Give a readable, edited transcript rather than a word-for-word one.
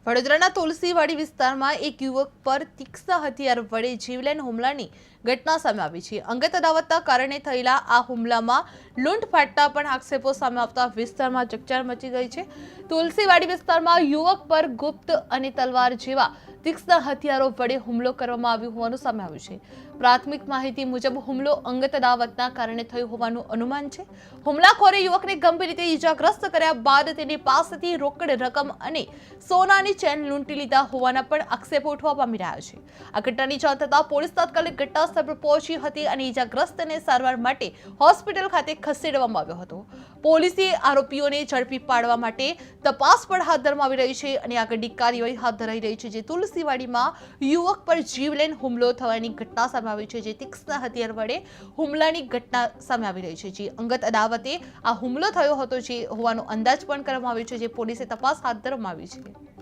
વડોદરાના તુલસીવાડી વિસ્તારમાં એક યુવક પર તીક્ષ્ણ હથિયાર વડે જીવલેણ હુમલાની ઘટના સામે આવી છે। અંગત અદાવતના કારણે થયેલા આ હુમલામાં લૂંટફાટના પણ આક્ષેપો સામે આવતા વિસ્તારમાં ચકચાર મચી ગઈ છે। તુલસીવાડી વિસ્તારમાં યુવક પર ગુપ્ત અને તલવાર જેવા તીક્ષ્ણ હથિયારો વડે હુમલો કરવામાં આવ્યો હોવાનું સામે આવ્યું છે। પ્રાથમિક માહિતી મુજબ હુમલો અંગત અદાવતના કારણે થયો હોવાનું અનુમાન છે। હુમલાખોરે યુવકને ગંભીર રીતે ઈજાગ્રસ્ત કર્યા બાદ તેની પાસેથી રોકડ રકમ અને સોનાની ચેન લૂંટી લીધા હોવાના પણ આક્ષેપો ઉઠવા પામી રહ્યા છે। આ ઘટનાની જાણ થતાં પોલીસ તાત્કાલિક ઘટના સ્થળ પર પહોંચી હતી અને ઈજાગ્રસ્તને સારવાર માટે હોસ્પિટલ ખાતે ખસેડવામાં આવ્યો હતો। પોલીસે આરોપીઓને ઝડપી પાડવા માટે તપાસ પણ હાથ ધરવામાં આવી રહી છે અને આગળની કાર્યવાહી હાથ ધરાઈ રહી છે। જે તુલસીવાડીમાં યુવક પર જીવલેણ હુમલો થવાની ઘટના સામે આવી છે, જે તીક્ષ્ણ હથિયાર વડે હુમલાની ઘટના સામે આવી રહી છે। જે અંગત અદાવતે આ હુમલો થયો હતો જે હોવાનો અંદાજ પણ કરવામાં આવ્યો છે, જે પોલીસે તપાસ હાથ ધરવામાં આવી છે।